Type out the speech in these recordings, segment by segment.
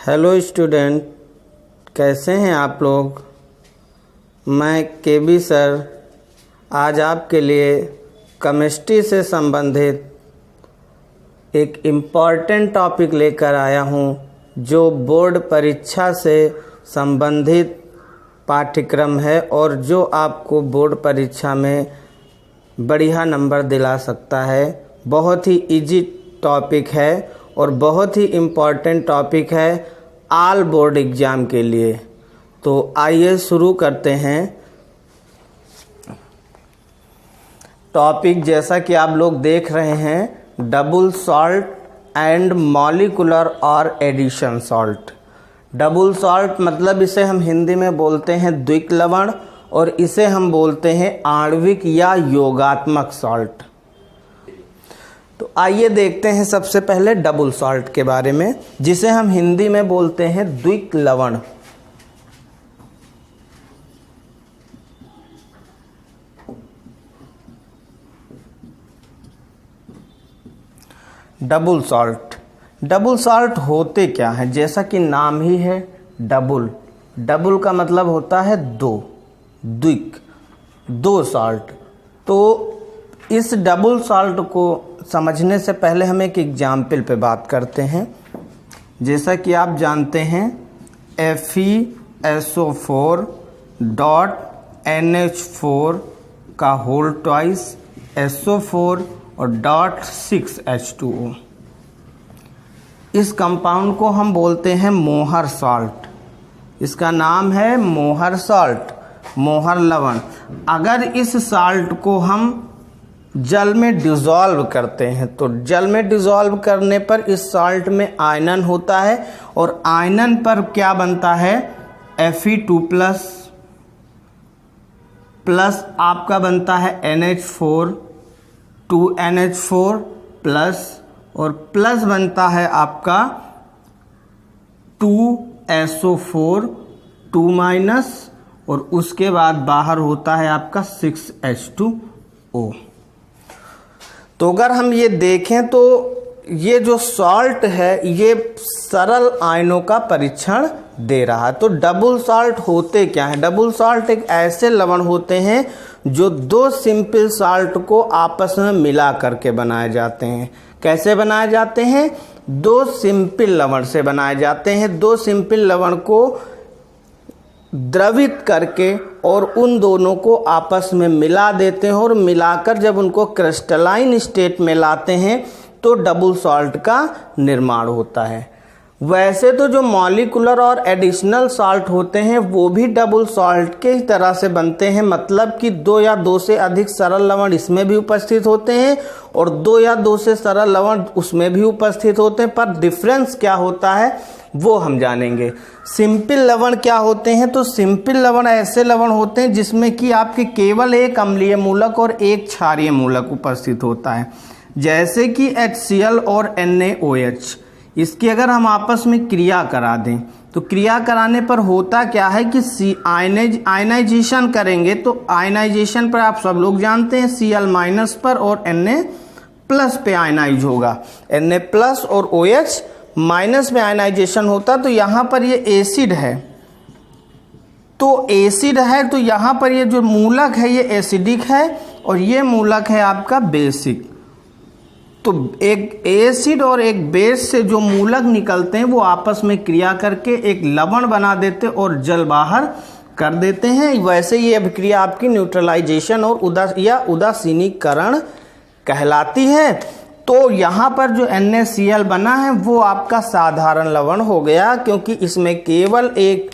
Hello student, कैसे हैं आप लोग। मैं केबी सर आज आपके लिए केमिस्ट्री से संबंधित एक इम्पॉर्टेंट टॉपिक लेकर आया हूं, जो बोर्ड परीक्षा से संबंधित पाठ्यक्रम है और जो आपको बोर्ड परीक्षा में बढ़िया नंबर दिला सकता है। बहुत ही इजी टॉपिक है और बहुत ही इम्पॉर्टेंट टॉपिक है ऑल बोर्ड एग्ज़ाम के लिए। तो आइए शुरू करते हैं। टॉपिक जैसा कि आप लोग देख रहे हैं, डबल सॉल्ट एंड मॉलिकुलर और एडिशन सॉल्ट। डबल सॉल्ट मतलब इसे हम हिंदी में बोलते हैं द्विक लवण और इसे हम बोलते हैं आणविक या योगात्मक सॉल्ट। तो आइए देखते हैं सबसे पहले डबल सॉल्ट के बारे में, जिसे हम हिंदी में बोलते हैं द्विक लवण। डबल सॉल्ट, डबल सॉल्ट होते क्या है, जैसा कि नाम ही है डबल। डबल का मतलब होता है दो, द्विक, दो सॉल्ट। तो इस डबल सॉल्ट को समझने से पहले हम एक एग्जाम्पल पे बात करते हैं। जैसा कि आप जानते हैं FeSO4 डॉट NH4 का होल ट्वाइस SO4 और डॉट 6H2O। इस कंपाउंड को हम बोलते हैं मोहर सॉल्ट। इसका नाम है मोहर सॉल्ट, मोहर लवण। अगर इस सॉल्ट को हम जल में डिज़ोल्व करते हैं तो जल में डिज़ोल्व करने पर इस सॉल्ट में आयनन होता है और आयनन पर क्या बनता है, Fe2 प्लस आपका बनता है NH4, 2NH4 प्लस और प्लस बनता है आपका 2SO4 2 माइनस और उसके बाद बाहर होता है आपका 6H2O। तो अगर हम ये देखें तो ये जो सॉल्ट है ये सरल आयनों का परीक्षण दे रहा है। तो डबल सॉल्ट होते क्या है? डबल सॉल्ट एक ऐसे लवण होते हैं जो दो सिंपल सॉल्ट को आपस में मिला करके बनाए जाते हैं। कैसे बनाए जाते हैं? दो सिंपल लवण से बनाए जाते हैं। दो सिंपल लवण को द्रवित करके और उन दोनों को आपस में मिला देते हैं और मिलाकर जब उनको क्रिस्टलाइन स्टेट में लाते हैं तो डबल सॉल्ट का निर्माण होता है। वैसे तो जो मॉलिकुलर और एडिशनल सॉल्ट होते हैं वो भी डबल सॉल्ट के ही तरह से बनते हैं, मतलब कि दो या दो से अधिक सरल लवण इसमें भी उपस्थित होते हैं और दो या दो से सरल लवण उसमें भी उपस्थित होते हैं। पर डिफरेंस क्या होता है वो हम जानेंगे। सिंपल लवण क्या होते हैं? तो सिंपल लवण ऐसे लवण होते हैं जिसमें कि आपके केवल एक अम्लीय मूलक और एक क्षारीय मूलक उपस्थित होता है, जैसे कि HCl और NaOH। इसकी अगर हम आपस में क्रिया करा दें तो क्रिया कराने पर होता क्या है कि आयनाइजेशन करेंगे तो आयनाइजेशन पर आप सब लोग जानते हैं Cl माइनस पर और Na प्लस पे आयनाइज होगा। Na प्लस और OH माइनस में आयनाइजेशन होता। तो यहाँ पर ये एसिड है, तो एसिड है तो यहाँ पर ये जो मूलक है ये एसिडिक है और ये मूलक है आपका बेसिक। तो एक एसिड और एक बेस से जो मूलक निकलते हैं वो आपस में क्रिया करके एक लवण बना देते और जल बाहर कर देते हैं। वैसे ये अभिक्रिया आपकी न्यूट्रलाइजेशन और उदासीनीकरण कहलाती है। तो यहाँ पर जो NaCl बना है वो आपका साधारण लवण हो गया, क्योंकि इसमें केवल एक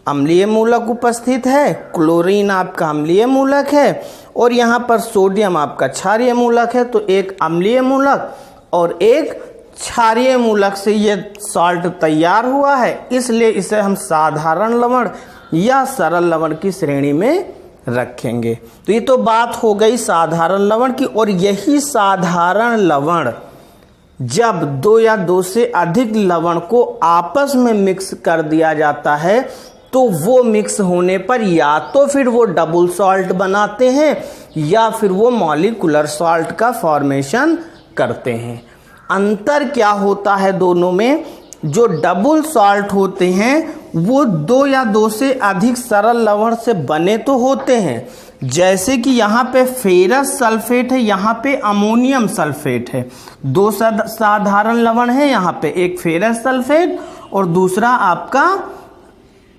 अम्लीय मूलक उपस्थित है, क्लोरीन आपका अम्लीय मूलक है और यहाँ पर सोडियम आपका क्षारीय मूलक है। तो एक अम्लीय मूलक और एक क्षारीय मूलक से ये सॉल्ट तैयार हुआ है, इसलिए इसे हम साधारण लवण या सरल लवण की श्रेणी में रखेंगे। तो ये तो बात हो गई साधारण लवण की। और यही साधारण लवण जब दो या दो से अधिक लवण को आपस में मिक्स कर दिया जाता है तो वो मिक्स होने पर या तो फिर वो डबल सॉल्ट बनाते हैं या फिर वो मॉलिकुलर सॉल्ट का फॉर्मेशन करते हैं। अंतर क्या होता है दोनों में? जो डबल सॉल्ट होते हैं वो 2 या 2 से अधिक सरल लवण से बने तो होते हैं, जैसे कि यहाँ पे फेरस सल्फेट है, यहाँ पे अमोनियम सल्फेट है। 2 साधारण लवण है यहाँ पे, एक फेरस सल्फेट और दूसरा आपका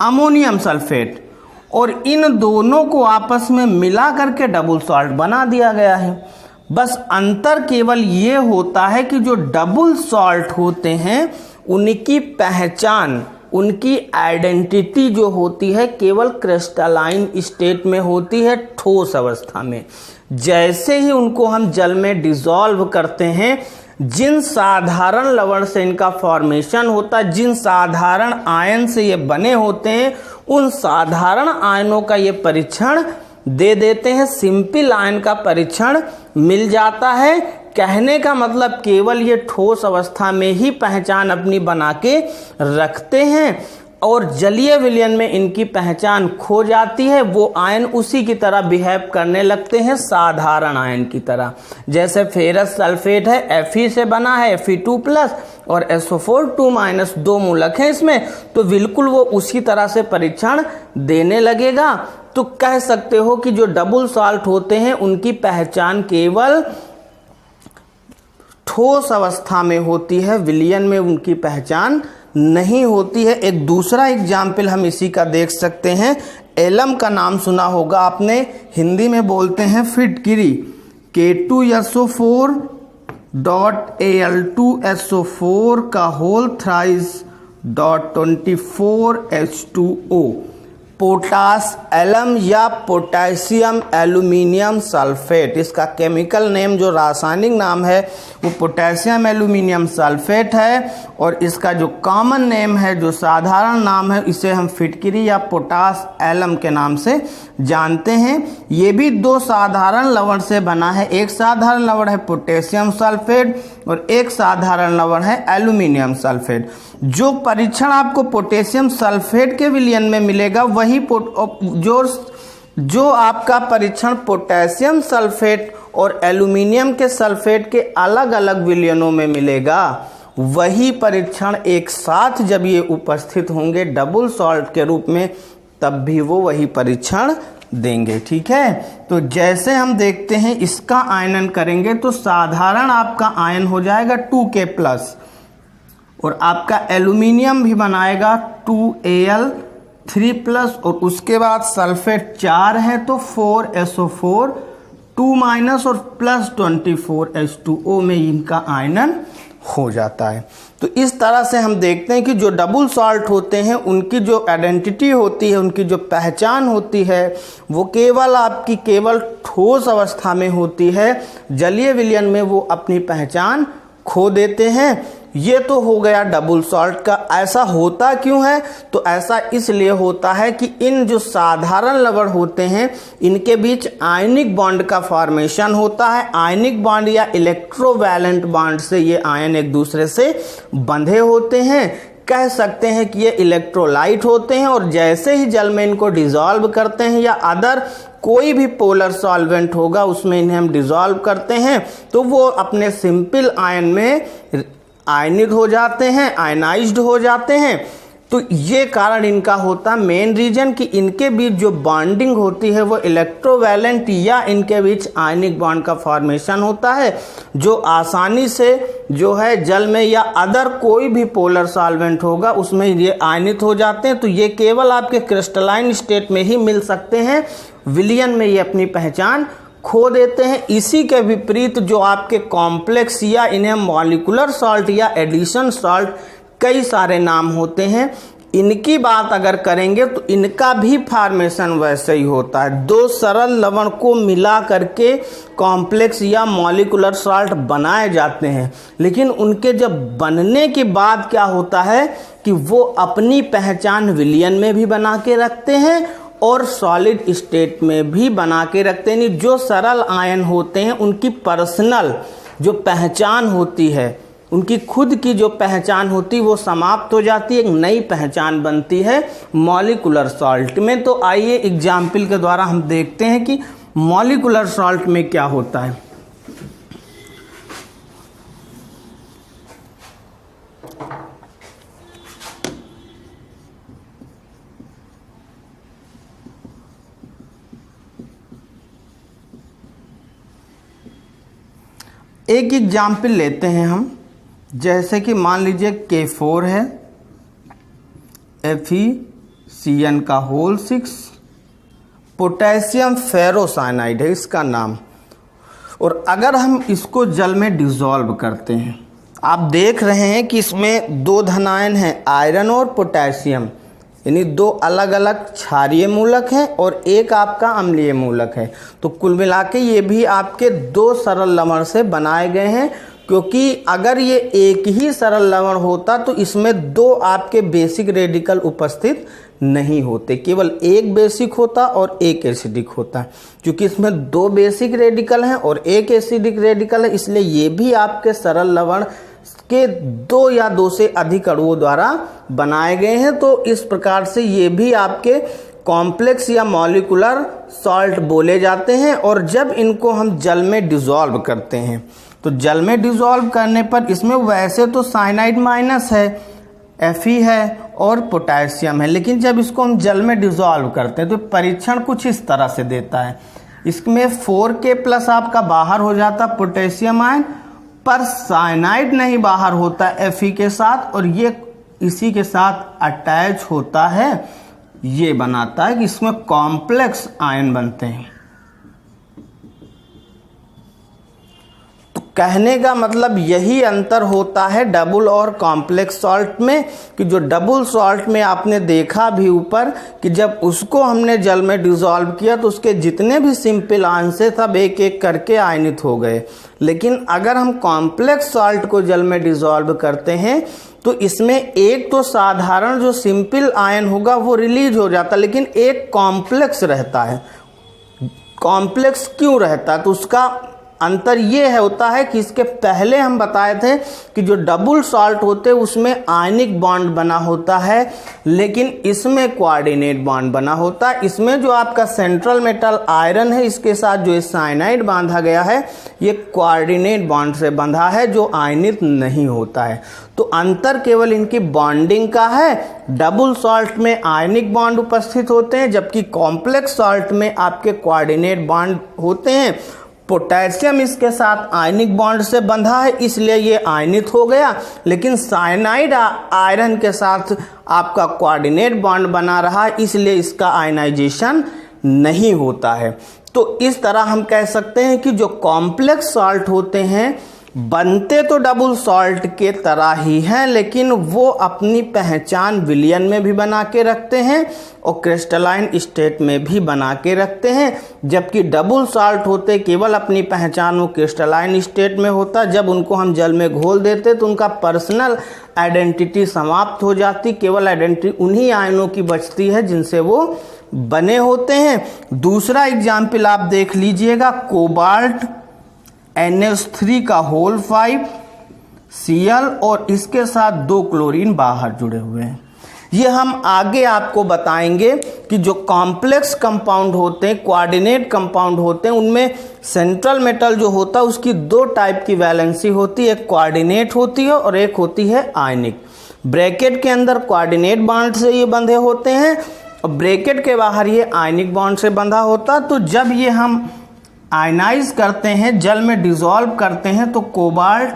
अमोनियम सल्फेट, और इन दोनों को आपस में मिला करके डबल सॉल्ट बना दिया गया है। बस अंतर केवल ये होता है कि जो डबल सॉल्ट होते हैं उनकी पहचान, उनकी आइडेंटिटी जो होती है केवल क्रिस्टलाइन स्टेट में होती है, ठोस अवस्था में। जैसे ही उनको हम जल में डिसॉल्व करते हैं, जिन साधारण लवण से इनका फॉर्मेशन होता है, जिन साधारण आयन से ये बने होते हैं, उन साधारण आयनों का ये परीक्षण दे देते हैं, सिंपल आयन का परीक्षण मिल जाता है। कहने का मतलब केवल ये ठोस अवस्था में ही पहचान अपनी बना के रखते हैं और जलीय विलयन में इनकी पहचान खो जाती है। वो आयन उसी की तरह बिहेव करने लगते हैं, साधारण आयन की तरह। जैसे फेरस सल्फेट है, Fe से बना है, Fe2+ और SO4 2- 2 मूलक है इसमें, तो बिल्कुल वो उसी तरह से परीक्षण देने लगेगा। तो कह सकते हो कि जो डबल सॉल्ट होते हैं उनकी पहचान केवल ठोस अवस्था में होती है, विलयन में उनकी पहचान नहीं होती है। एक दूसरा एग्जाम्पल हम इसी का देख सकते हैं। एलम का नाम सुना होगा आपने, हिंदी में बोलते हैं फिटकिरी। K2SO4.Al2SO4 का whole thrice .24H2O। Potash alum या पोटेशियम एल्यूमिनियम सल्फेट, इसका केमिकल नेम जो रासायनिक नाम है वो पोटेशियम एल्यूमिनियम सल्फेट है, और इसका जो कॉमन नेम है, जो साधारण नाम है, इसे हम फिटकिरी या पोटास एलम के नाम से जानते हैं। ये भी 2 साधारण लवण से बना है। एक साधारण लवण है पोटेशियम सल्फेट और एक साधारण लवण है एल्यूमिनियम सल्फेट। जो परीक्षण आपको पोटेशियम सल्फेट के विलयन में मिलेगा वही जो आपका परीक्षण पोटेशियम सल्फेट और एल्यूमिनियम के सल्फेट के अलग अलग विलयनों में मिलेगा, वही परीक्षण एक साथ जब ये उपस्थित होंगे डबल सॉल्ट के रूप में, तब भी वो वही परीक्षण देंगे। ठीक है, तो जैसे हम देखते हैं इसका आयनन करेंगे तो साधारण आपका आयन हो जाएगा 2K+, और आपका एल्यूमिनियम भी बनाएगा 2Al3+, और उसके बाद सल्फेट 4 है तो 4SO4 2- और +24H2O में इनका आयनन हो जाता है। तो इस तरह से हम देखते हैं कि जो डबल सॉल्ट होते हैं उनकी जो आइडेंटिटी होती है, उनकी जो पहचान होती है, वो केवल आपकी केवल ठोस अवस्था में होती है। जलीय विलयन में वो अपनी पहचान खो देते हैं। ये तो हो गया डबल सॉल्ट का। ऐसा होता क्यों है? तो ऐसा इसलिए होता है कि इन जो साधारण लवण होते हैं इनके बीच आयनिक बॉन्ड का फॉर्मेशन होता है। आयनिक बॉन्ड या इलेक्ट्रोवैलेंट बॉन्ड से ये आयन एक दूसरे से बंधे होते हैं। कह सकते हैं कि ये इलेक्ट्रोलाइट होते हैं, और जैसे ही जल में इनको डिसॉल्व करते हैं या अदर कोई भी पोलर सॉल्वेंट होगा उसमें इन्हें हम डिसॉल्व करते हैं तो वो अपने सिंपल आयन में आयनिक हो जाते हैं, आयनाइज्ड हो जाते हैं। तो ये कारण इनका होता है, मेन रीजन कि इनके बीच जो बॉन्डिंग होती है वो इलेक्ट्रोवैलेंट या इनके बीच आयनिक बॉन्ड का फॉर्मेशन होता है, जो आसानी से जो है जल में या अदर कोई भी पोलर सॉल्वेंट होगा उसमें ये आयनित हो जाते हैं। तो ये केवल आपके क्रिस्टलाइन स्टेट में ही मिल सकते हैं, विलयन में ये अपनी पहचान खो देते हैं। इसी के विपरीत जो आपके कॉम्प्लेक्स या इन्हें मॉलिक्यूलर सॉल्ट या एडिशन सॉल्ट कई सारे नाम होते हैं, इनकी बात अगर करेंगे तो इनका भी फॉर्मेशन वैसे ही होता है। 2 सरल लवण को मिला करके कॉम्प्लेक्स या मॉलिक्यूलर सॉल्ट बनाए जाते हैं, लेकिन उनके जब बनने के बाद क्या होता है कि वो अपनी पहचान विलयन में भी बना के रखते हैं और सॉलिड स्टेट में भी बना के रखते हैं। जो सरल आयन होते हैं उनकी पर्सनल जो पहचान होती है, उनकी खुद की जो पहचान होती है वो समाप्त हो जाती है, एक नई पहचान बनती है मॉलिक्यूलर सॉल्ट में। तो आइए एग्जाम्पल के द्वारा हम देखते हैं कि मॉलिक्यूलर सॉल्ट में क्या होता है। एक एग्जाम्पल लेते हैं हम, जैसे कि मान लीजिए K4 है, FeCN का होल 6, पोटेशियम फेरोसाइनाइड है इसका नाम। और अगर हम इसको जल में डिसॉल्व करते हैं, आप देख रहे हैं कि इसमें दो धनायन हैं, आयरन और पोटेशियम, यानी दो अलग अलग क्षारीय मूलक हैं और एक आपका अम्लीय मूलक है। तो कुल मिला के ये भी आपके दो सरल लवण से बनाए गए हैं, क्योंकि अगर ये एक ही सरल लवण होता तो इसमें दो आपके बेसिक रेडिकल उपस्थित नहीं होते, केवल एक बेसिक होता और एक एसिडिक होता। क्योंकि इसमें दो बेसिक रेडिकल हैं और एक एसिडिक रेडिकल है, इसलिए ये भी आपके सरल लवण के दो या दो से अधिक अणुओं द्वारा बनाए गए हैं। तो इस प्रकार से ये भी आपके कॉम्प्लेक्स या मॉलिक्यूलर सॉल्ट बोले जाते हैं। और जब इनको हम जल में डिसॉल्व करते हैं, तो जल में डिसॉल्व करने पर इसमें वैसे तो साइनाइड माइनस है, Fe है और पोटेशियम है, लेकिन जब इसको हम जल में डिसॉल्व करते हैं तो परीक्षण कुछ इस तरह से देता है। इसमें 4K+ आपका बाहर हो जाता पोटेशियम आयन, पर साइनाइड नहीं बाहर होता Fe के साथ, और ये इसी के साथ अटैच होता है, ये बनाता है कि इसमें कॉम्प्लेक्स आयन बनते हैं। कहने का मतलब यही अंतर होता है डबल और कॉम्प्लेक्स सॉल्ट में, कि जो डबल सॉल्ट में आपने देखा भी ऊपर कि जब उसको हमने जल में डिसॉल्व किया तो उसके जितने भी सिंपल आयन से सब एक एक करके आयनित हो गए। लेकिन अगर हम कॉम्प्लेक्स सॉल्ट को जल में डिसॉल्व करते हैं तो इसमें एक तो साधारण जो सिंपल आयन होगा वो रिलीज हो जाता, लेकिन एक कॉम्प्लेक्स रहता है। कॉम्प्लेक्स क्यों रहता है? तो उसका अंतर ये है होता है कि इसके पहले हम बताए थे कि जो डबल सॉल्ट होते हैं उसमें आयनिक बॉन्ड बना होता है, लेकिन इसमें कोऑर्डिनेट बॉन्ड बना होता है। इसमें जो आपका सेंट्रल मेटल आयरन है, इसके साथ जो साइनाइड बांधा गया है, ये कोऑर्डिनेट बॉन्ड से बंधा है जो आयनित नहीं होता है। तो अंतर केवल इनकी बॉन्डिंग का है। डबल सॉल्ट में आयनिक बॉन्ड उपस्थित होते हैं, जबकि कॉम्प्लेक्स सॉल्ट में आपके कोऑर्डिनेट बॉन्ड होते हैं। पोटेशियम इसके साथ आयनिक बॉन्ड से बंधा है, इसलिए ये आयनित हो गया, लेकिन साइनाइड आयरन के साथ आपका कोऑर्डिनेट बॉन्ड बना रहा, इसलिए इसका आयनाइजेशन नहीं होता है। तो इस तरह हम कह सकते हैं कि जो कॉम्प्लेक्स सॉल्ट होते हैं बनते तो डबल सॉल्ट के तरह ही हैं, लेकिन वो अपनी पहचान विलयन में भी बना के रखते हैं और क्रिस्टलाइन स्टेट में भी बना के रखते हैं। जबकि डबल सॉल्ट होते केवल अपनी पहचान वो क्रिस्टलाइन स्टेट में होता, जब उनको हम जल में घोल देते तो उनका पर्सनल आइडेंटिटी समाप्त हो जाती, केवल आइडेंटिटी उन्हीं आयनों की बचती है जिनसे वो बने होते हैं। दूसरा एग्जाम्पल आप देख लीजिएगा, कोबाल्ट NH3 का होल 5 Cl और इसके साथ 2 क्लोरीन बाहर जुड़े हुए हैं। ये हम आगे आपको बताएंगे कि जो कॉम्प्लेक्स कंपाउंड होते हैं, कोऑर्डिनेट कंपाउंड होते हैं, उनमें सेंट्रल मेटल जो होता है उसकी 2 टाइप की वैलेंसी होती है, एक कोऑर्डिनेट होती है और एक होती है आयनिक। ब्रैकेट के अंदर कोऑर्डिनेट बॉन्ड से ये बंधे होते हैं और ब्रैकेट के बाहर ये आयनिक बॉन्ड से बंधा होता। तो जब ये हम आयनाइज करते हैं, जल में डिसॉल्व करते हैं, तो कोबाल्ट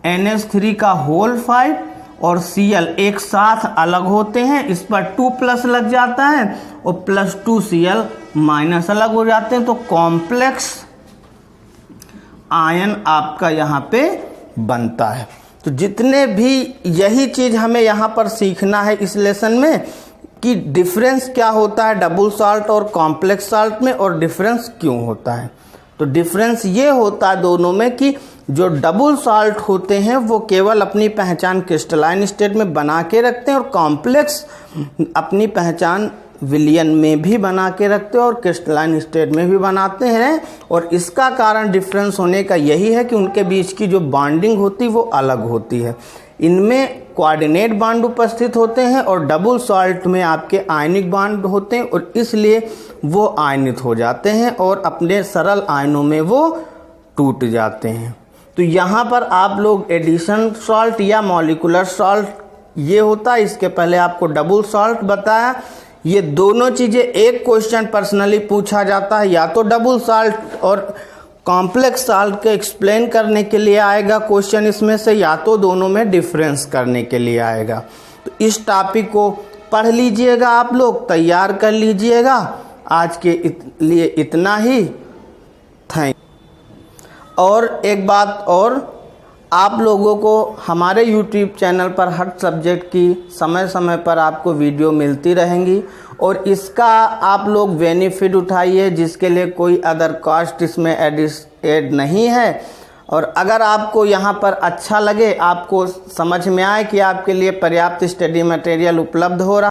NH3 का होल 5 और Cl एक साथ अलग होते हैं, इस पर 2+ लग जाता है और +2 Cl माइनस अलग हो जाते हैं। तो कॉम्प्लेक्स आयन आपका यहाँ पे बनता है। तो जितने भी यही चीज हमें यहाँ पर सीखना है इस लेसन में कि डिफरेंस क्या होता है डबल सॉल्ट और कॉम्प्लेक्स सॉल्ट में और डिफरेंस क्यों होता है। तो डिफरेंस ये होता है दोनों में कि जो डबल सॉल्ट होते हैं वो केवल अपनी पहचान क्रिस्टलाइन स्टेट में बना के रखते हैं और कॉम्प्लेक्स अपनी पहचान विलयन में भी बना के रखते हैं और क्रिस्टलाइन स्टेट में भी बनाते हैं। और इसका कारण डिफरेंस होने का यही है कि उनके बीच की जो बॉन्डिंग होती है वो अलग होती है। इनमें कोऑर्डिनेट बॉन्ड उपस्थित होते हैं और डबल सॉल्ट में आपके आयनिक बॉन्ड होते हैं और इसलिए वो आयनित हो जाते हैं और अपने सरल आयनों में वो टूट जाते हैं। तो यहाँ पर आप लोग एडिशन सॉल्ट या मॉलिक्यूलर सॉल्ट ये होता है, इसके पहले आपको डबल सॉल्ट बताया। ये दोनों चीज़ें एक क्वेश्चन पर्सनली पूछा जाता है, या तो डबल सॉल्ट और कॉम्प्लेक्स सॉल्ट को एक्सप्लेन करने के लिए आएगा क्वेश्चन इसमें से, या तो दोनों में डिफरेंस करने के लिए आएगा। तो इस टॉपिक को पढ़ लीजिएगा, आप लोग तैयार कर लीजिएगा। आज के लिए इतना ही। थैंक। और एक बात और, आप लोगों को हमारे YouTube चैनल पर हर सब्जेक्ट की समय समय पर आपको वीडियो मिलती रहेंगी और इसका आप लोग बेनिफिट उठाइए, जिसके लिए कोई अदर कॉस्ट इसमें ऐड नहीं है। और अगर आपको यहाँ पर अच्छा लगे, आपको समझ में आए कि आपके लिए पर्याप्त स्टडी मटेरियल उपलब्ध हो रहा